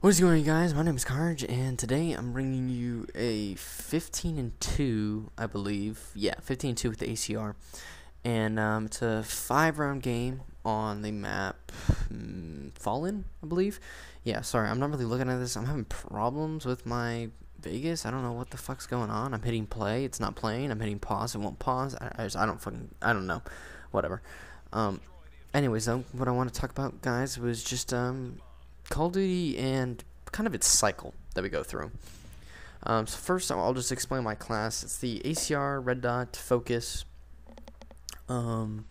What is going on, guys? My name is Carge, and today I'm bringing you a 15-2, I believe. Yeah, 15-2 with the ACR. And it's a 5-round game on the map Fallen, I believe. Yeah, sorry, I'm not really looking at this. I'm having problems with my Vegas. I don't know what the fuck's going on. I'm hitting play, it's not playing. I'm hitting pause, it won't pause. I don't know. Whatever. Anyways, though, what I want to talk about, guys, was just Call of Duty and kind of its cycle that we go through. So first, I'll just explain my class. It's the ACR, Red Dot, Focus. What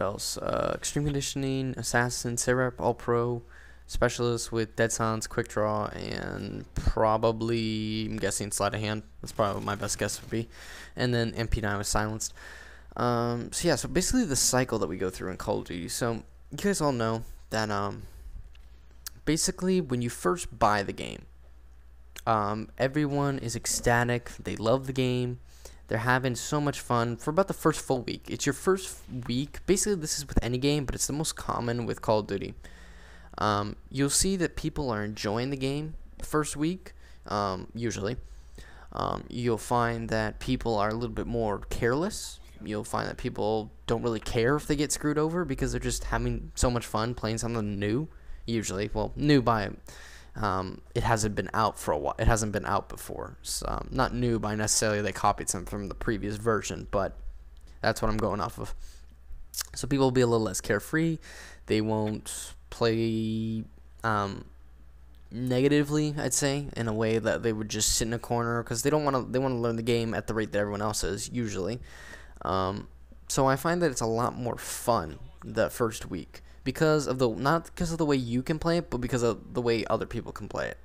else? Extreme Conditioning, Assassin, SitRep, All Pro, Specialist with Dead Silence, Quickdraw, and probably, I'm guessing, Sleight of Hand. That's probably what my best guess would be. And then MP9 was silenced. So yeah, so basically the cycle that we go through in Call of Duty. So you guys all know that basically when you first buy the game, everyone is ecstatic. They love the game. They're having so much fun for about the first full week. It's your first week. Basically, this is with any game, but it's the most common with Call of Duty. You'll see that people are enjoying the game the first week, usually. You'll find that people are a little bit more careless. You'll find that people don't really care if they get screwed over because they're just having so much fun playing something new. Usually, well, new by it hasn't been out for a while. It hasn't been out before. So, not new by necessarily they copied some from the previous version, but that's what I'm going off of. So people will be a little less carefree. They won't play negatively, I'd say, in a way that they would just sit in a corner because they don't want to. They want to learn the game at the rate that everyone else is usually. So I find that it's a lot more fun that first week because of not because of the way you can play it, but because of the way other people can play it.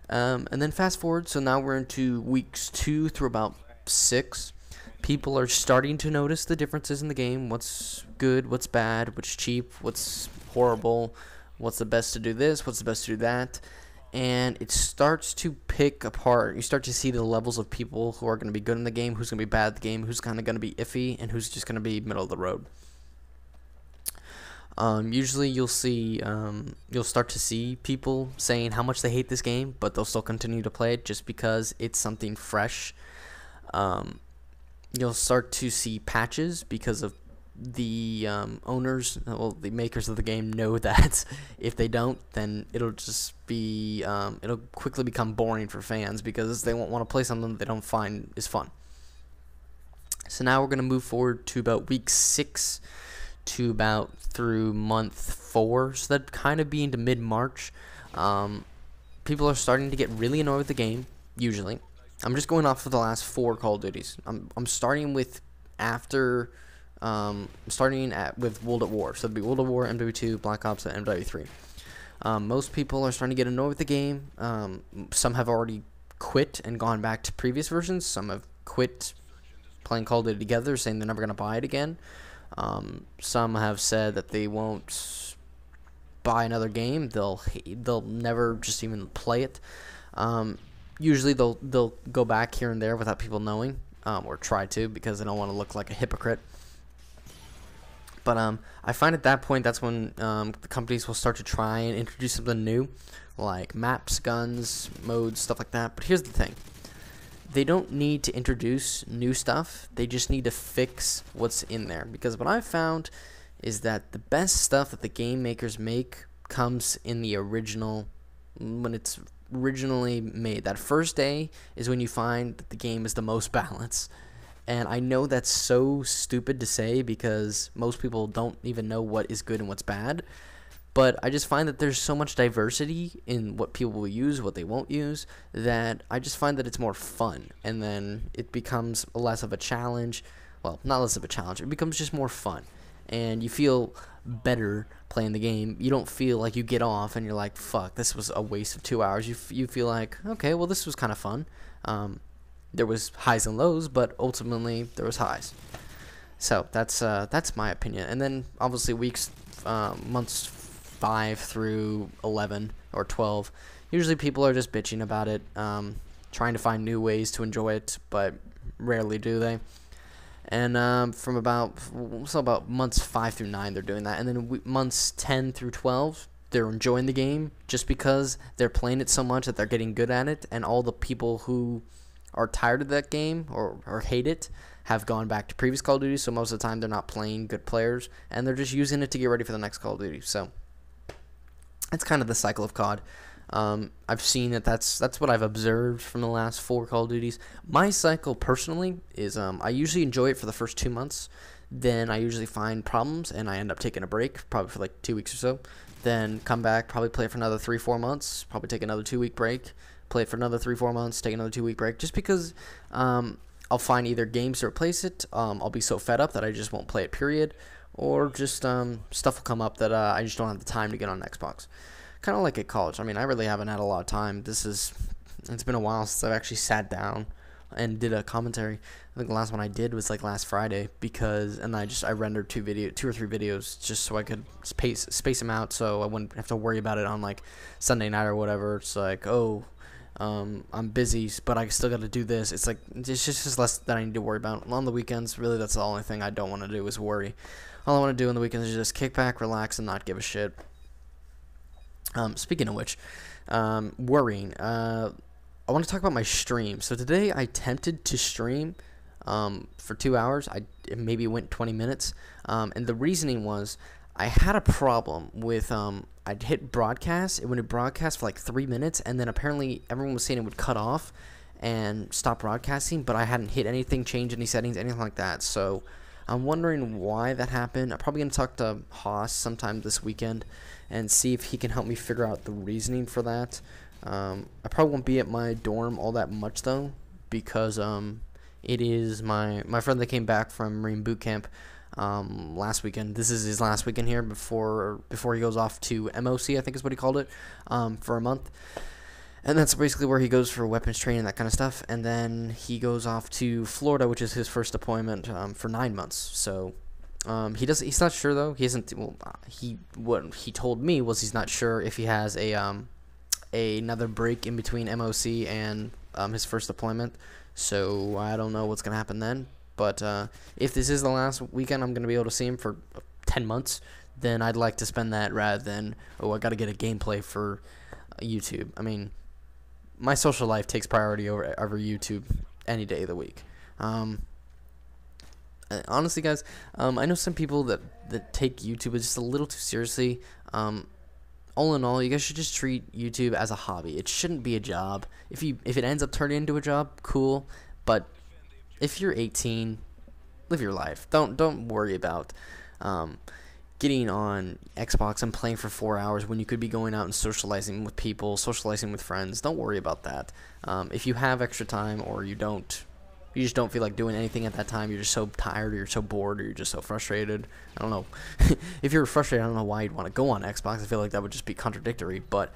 And then fast forward, so now we're into weeks 2 through about 6. People are starting to notice the differences in the game. What's good, what's bad, what's cheap, what's horrible, what's the best to do this, what's the best to do that. And it starts to pick apart. You start to see the levels of people who are going to be good in the game, who's going to be bad at the game, who's kind of going to be iffy, and who's just going to be middle of the road. Usually you'll start to see people saying how much they hate this game, but they'll still continue to play it just because it's something fresh. You'll start to see patches because of the owners, well, the makers of the game know that if they don't, then it'll just be it'll quickly become boring for fans because they won't want to play something they don't find is fun. So now we're going to move forward to about week 6 to about through month 4, so that'd kind of be into mid-March. People are starting to get really annoyed with the game. Usually, I'm just going off of the last 4 Call of Duties. I'm starting with after. With World at War, so it'd be World at War, MW2, Black Ops, and MW3. Most people are starting to get annoyed with the game. Some have already quit and gone back to previous versions. Some have quit playing Call of Duty together, saying they're never going to buy it again. Some have said that they won't buy another game. They'll never just even play it. Usually they'll go back here and there without people knowing, or try to, because they don't want to look like a hypocrite. But I find at that point that's when the companies will start to try and introduce something new, like maps, guns, modes, stuff like that. But here's the thing. They don't need to introduce new stuff. They just need to fix what's in there. Because what I've found is that the best stuff that the game makers make comes in the original, when it's originally made. That first day is when you find that the game is the most balanced. And I know that's so stupid to say because most people don't even know what is good and what's bad. But I just find that there's so much diversity in what people will use, what they won't use, that I just find that it's more fun. And then it becomes less of a challenge. Well, not less of a challenge. It becomes just more fun. And you feel better playing the game. You don't feel like you get off and you're like, fuck, this was a waste of 2 hours. You feel like, okay, well, this was kind of fun. There was highs and lows, but ultimately there was highs. So that's my opinion. And then obviously months 5 through 11 or 12, usually people are just bitching about it, trying to find new ways to enjoy it, but rarely do they. And from about months 5 through 9, they're doing that. And then months 10 through 12, they're enjoying the game just because they're playing it so much that they're getting good at it, and all the people who are tired of that game or hate it have gone back to previous Call of Duty. So most of the time they're not playing good players, and they're just using it to get ready for the next Call of Duty. So it's kind of the cycle of COD. I've seen that's what I've observed from the last 4 Call of Duties. My cycle personally is I usually enjoy it for the first 2 months. Then I usually find problems and I end up taking a break, probably for like 2 weeks or so. Then come back, probably play it for another 3-4 months, probably take another 2-week break, play it for another 3-4 months, take another 2-week break, just because I'll find either games to replace it, I'll be so fed up that I just won't play it, period, or just stuff will come up that I just don't have the time to get on Xbox. Kind of like at college. I mean, I really haven't had a lot of time. It's been a while since I've actually sat down and did a commentary. I think the last one I did was like last Friday, and I rendered 2 or 3 videos just so I could space them out, so I wouldn't have to worry about it on like Sunday night or whatever. It's like, oh, I'm busy, but I still got to do this. It's like it's just less that I need to worry about on the weekends. Really, that's the only thing I don't want to do is worry. All I want to do on the weekends is just kick back, relax, and not give a shit. Speaking of which, worrying. I want to talk about my stream. So today I attempted to stream for 2 hours. It maybe went 20 minutes. And the reasoning was I had a problem with I'd hit broadcast. It would broadcast for like 3 minutes, and then apparently everyone was saying it would cut off and stop broadcasting, but I hadn't hit anything, changed any settings, anything like that. So I'm wondering why that happened. I'm probably going to talk to Haas sometime this weekend and see if he can help me figure out the reasoning for that. I probably won't be at my dorm all that much though, because it is my friend that came back from Marine Boot Camp last weekend. This is his last weekend here before he goes off to MOC, I think is what he called it, for a month. And that's basically where he goes for weapons training, that kind of stuff. And then he goes off to Florida, which is his first deployment, for 9 months. So he's not sure though. He isn't. Well, what he told me was he's not sure if he has another break in between MOC and his first deployment. So I don't know what's gonna happen then. But if this is the last weekend I'm gonna be able to see him for 10 months, then I'd like to spend that rather than I gotta get a gameplay for YouTube. I mean, my social life takes priority over YouTube any day of the week. Honestly, guys, I know some people that take YouTube just a little too seriously. All in all, you guys should just treat YouTube as a hobby. It shouldn't be a job. If it ends up turning into a job, cool. But if you're 18, live your life. Don't worry about getting on Xbox and playing for 4 hours when you could be going out and socializing with people, socializing with friends. Don't worry about that. If you have extra time or you just don't feel like doing anything at that time, you're just so tired or you're so bored or you're just so frustrated. I don't know. If you're frustrated, I don't know why you'd want to go on Xbox. I feel like that would just be contradictory. But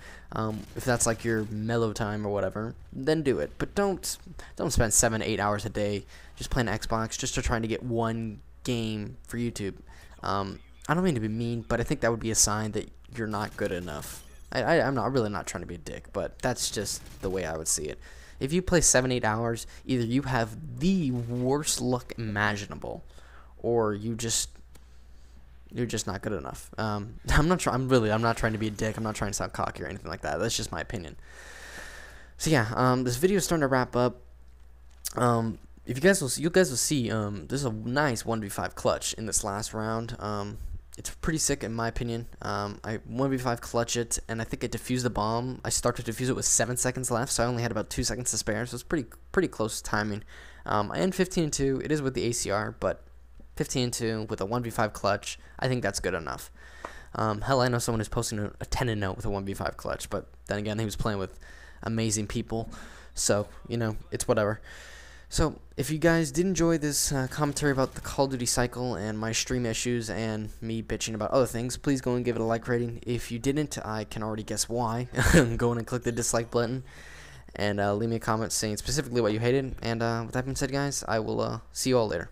if that's like your mellow time or whatever, then do it. But don't spend 7-8 hours a day just playing Xbox just to trying to get one game for YouTube. I don't mean to be mean, but I think that would be a sign that you're not good enough. I'm really not trying to be a dick, but that's just the way I would see it. If you play 7-8 hours, either you have the worst luck imaginable, or you're just not good enough. I'm not trying to be a dick. I'm not trying to sound cocky or anything like that. That's just my opinion. So yeah, this video is starting to wrap up. If you guys will see, there's a nice 1v5 clutch in this last round. It's pretty sick in my opinion. I 1v5 clutch it, and I think it defused the bomb. I started to defuse it with 7 seconds left, so I only had about 2 seconds to spare, so it's pretty close timing. I end 15-2. It is with the ACR, but 15-2 with a 1v5 clutch, I think that's good enough. Hell, I know someone who's posting a 10-0 with a 1v5 clutch, but then again, he was playing with amazing people, so, you know, it's whatever. So, if you guys did enjoy this commentary about the Call of Duty cycle and my stream issues and me bitching about other things, please go and give it a like rating. If you didn't, I can already guess why. Go in and click the dislike button and leave me a comment saying specifically what you hated. And with that being said, guys, I will see you all later.